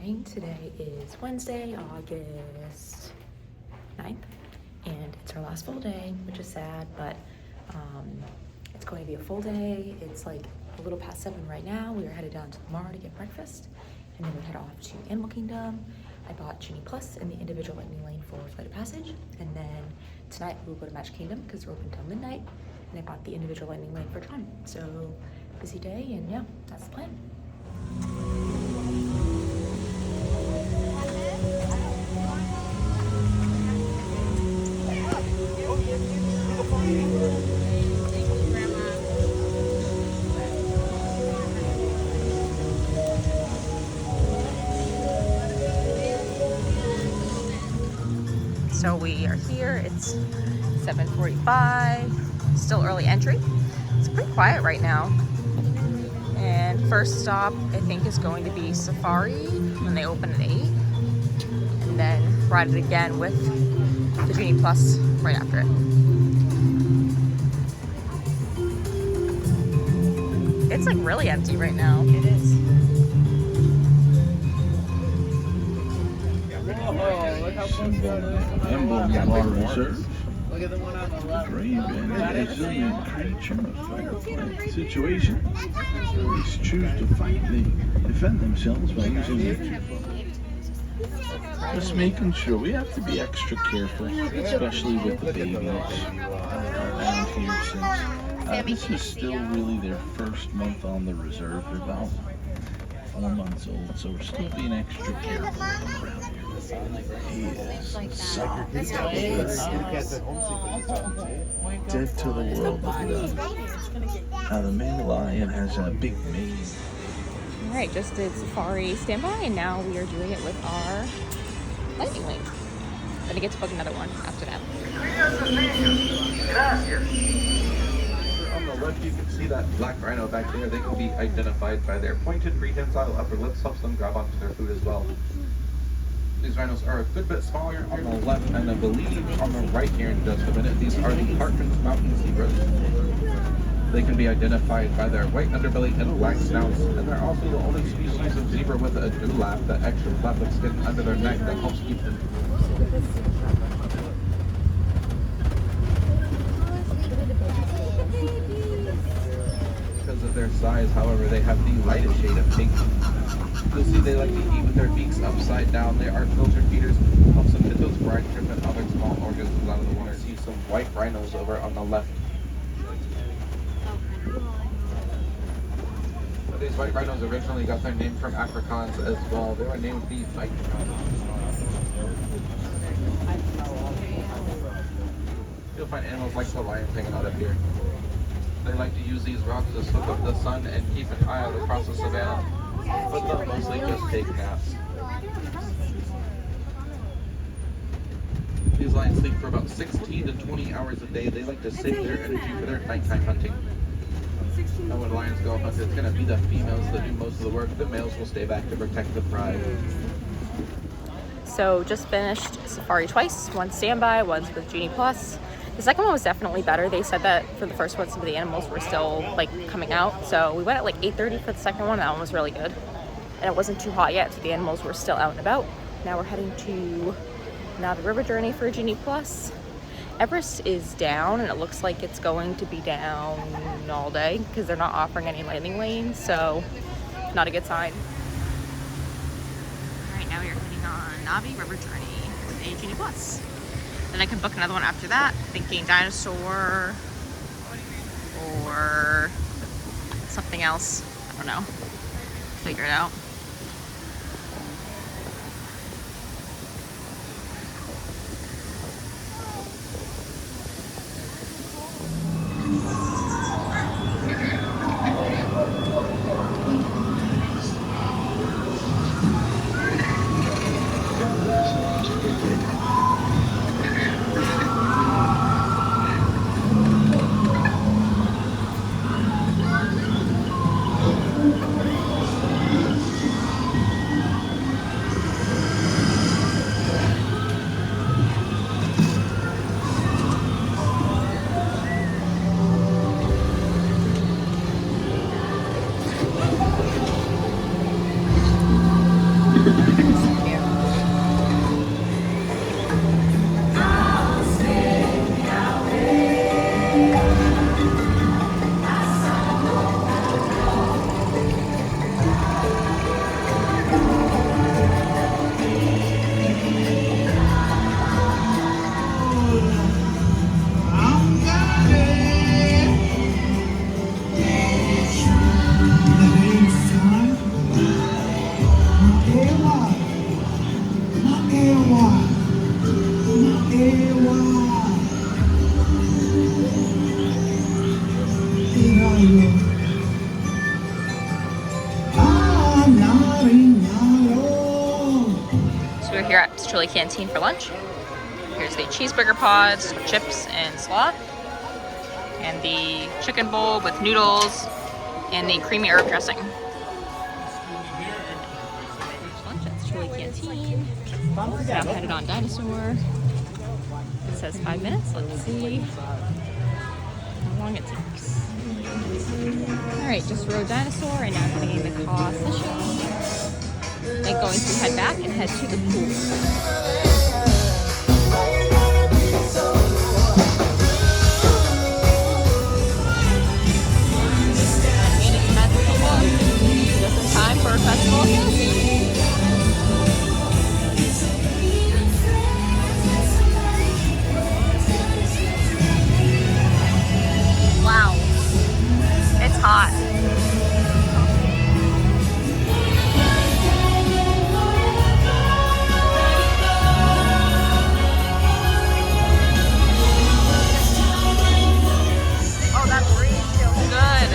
morning. Today is Wednesday, August 9th, and it's our last full day, which is sad, but it's going to be a full day. It's like a little past 7 right now. We are headed down to Lamar to get breakfast, and then we head off to Animal Kingdom. I bought Genie Plus in the individual lightning lane for Flight of Passage, and then tonight we'll go to Magic Kingdom because they're open till midnight, and I bought the individual lightning lane for Tron. So busy day, and yeah, that's the plan. So we are here, it's 7:45, still early entry. It's pretty quiet right now. And first stop, I think, is going to be Safari when they open at 8. And then ride it again with the Genie Plus right after it. It's like really empty right now. It is. Look how close that is. Emblem of our reserve. Look at the one on the left. Brave and resilient creature of fight-or-flight situations. Always choose to fight. They defend themselves by using nature. Just making sure we have to be extra careful, especially with the babies around here, since this is still really their first month on the reserve. They're about 4 months old, so we're still being extra careful around here. He is soft. Dead to the world of love. Now the male lion has a big mane. All right, just did Safari standby, and now we are doing it with our lightning lane. Then I get to book another one after that. On the left, you can see that black rhino back there. They can be identified by their pointed prehensile upper lips, helps them grab onto their food as well. These rhinos are a good bit smaller on the left, and I believe on the right here in just a minute. These are the Hartman's mountain zebras. They can be identified by their white underbelly and black snouts, and they're also the only species of zebra with a dewlap, that extra flap of skin under their neck that helps keep them. Because of their size, however, they have the lightest shade of pink. You'll see they like to eat with their beaks upside down. They are filtered feeders. Helps them hit those brine shrimp and other small organisms out of the water. See some white rhinos over on the left. These white rhinos originally got their name from Afrikaans as well. They were named the fight. You'll find animals like the lions hanging out up here. They like to use these rocks to soak up the sun and keep an eye out across the savannah, but they'll mostly just take naps. These lions sleep for about 16 to 20 hours a day. They like to save their energy for their nighttime hunting. And when lions go hunt, it's going to be the females that do most of the work. The males will stay back to protect the pride. So just finished Safari twice, once standby, once with Genie Plus. The second one was definitely better. They said that for the first one, some of the animals were still like coming out. So we went at like 8:30 for the second one. That one was really good. And it wasn't too hot yet, so the animals were still out and about. Now we're heading to the river journey for Genie Plus. Everest is down, and it looks like it's going to be down all day because they're not offering any lightning lanes, so not a good sign. All right, now we are heading on Navi River Journey with a Genie Plus. Then I can book another one after that, thinking Dinosaur or something else. I don't know. Figure it out. Chili Canteen for lunch. Here's the cheeseburger pods, chips, and slaw. And the chicken bowl with noodles and the creamy herb dressing. Lunch at the Chili Canteen. Now headed on Dinosaur. It says 5 minutes. Let's see how long it takes. Alright, just rode Dinosaur and now heading in the car session. Then going to head back and head to the pool. Just in time for festival again. Wow, it's hot. Oh, that breeze feels good.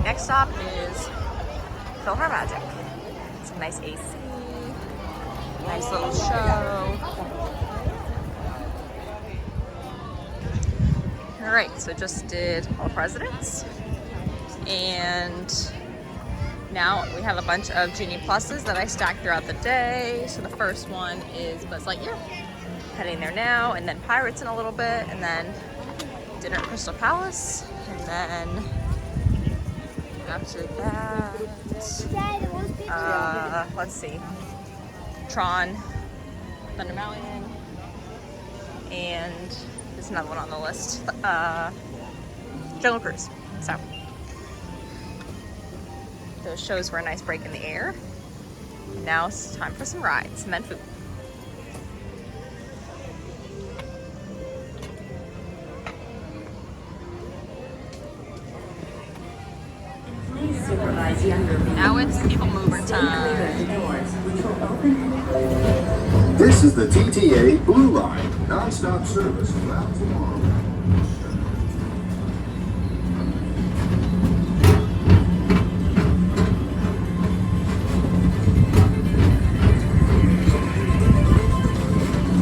Next stop is Feel Her Magic. Some nice AC, nice little show. All right, so just did All Presidents, and now we have a bunch of Genie Pluses that I stacked throughout the day. So the first one is Buzz Lightyear, heading there now, and then Pirates in a little bit, and then dinner at Crystal Palace, and then after that, let's see, Tron, Thunder Mountain, and there's another one on the list, Jungle Cruise. So those shows were a nice break in the air. And now it's time for some rides and then food. Now it's People Mover time. This is the TTA Blue Line, non-stop service throughout tomorrow.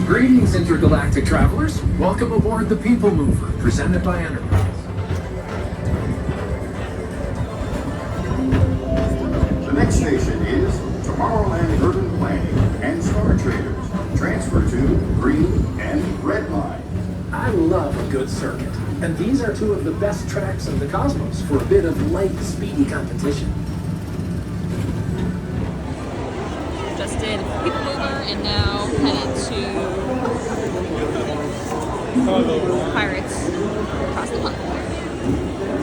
Greetings, intergalactic travelers. Welcome aboard the People Mover, presented by Enterprise. The next station is Tomorrowland Urban Planning and Star Traders. Transfer to Green and Red Line. I love a good circuit, and these are two of the best tracks in the cosmos for a bit of light, speedy competition. Just did People Mover and now headed to Pirates across the pond.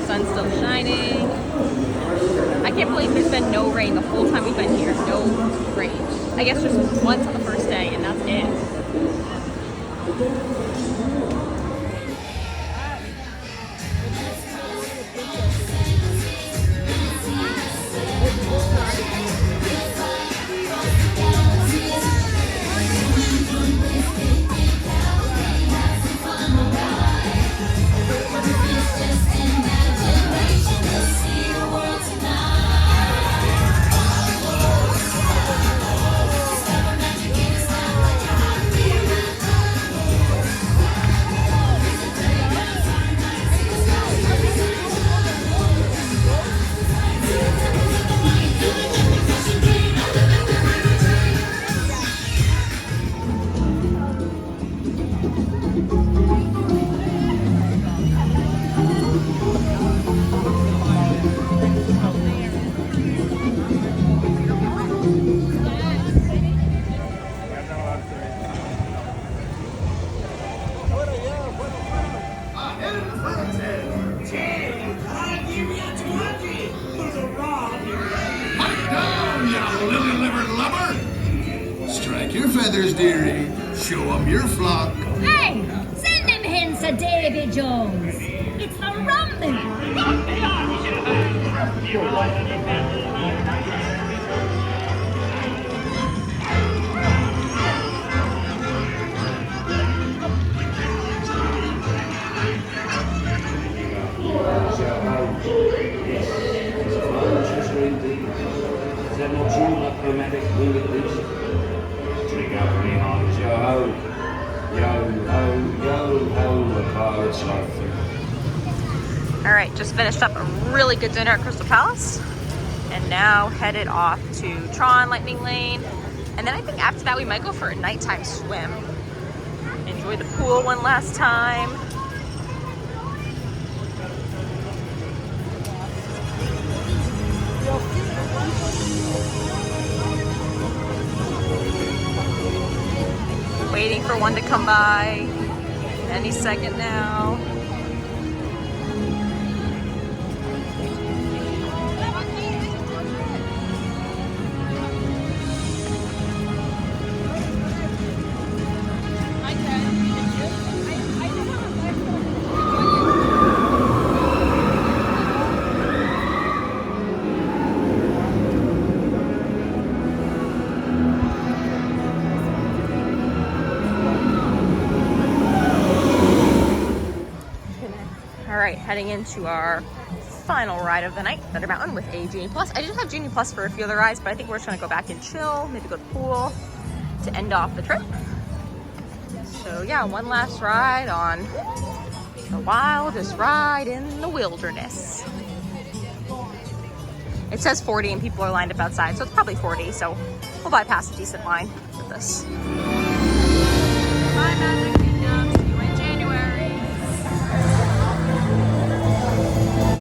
Sun's still shining. I can't believe there's been no rain the whole time we've been here. No rain. I guess just once on the first day, and that's it. Your feathers, dearie. Show 'em your flock. Hey, send them hens to Davy Jones. It's the rumbling. Is that not you, my chromatic wing at least? Drink up me heart, yo-ho. Yo-ho, yo-ho, a pirate's life. All right, just finished up a really good dinner at Crystal Palace. And now headed off to Tron Lightning Lane. And then I think after that we might go for a nighttime swim. Enjoy the pool one last time. Waiting for one to come by any second now. All right, heading into our final ride of the night, Thunder Mountain with a Genie Plus. I did have Genie Plus for a few other rides, but I think we're just gonna go back and chill, maybe go to the pool to end off the trip. So yeah, one last ride on the wildest ride in the wilderness. It says 40 and people are lined up outside, so it's probably 40, so we'll bypass a decent line with this.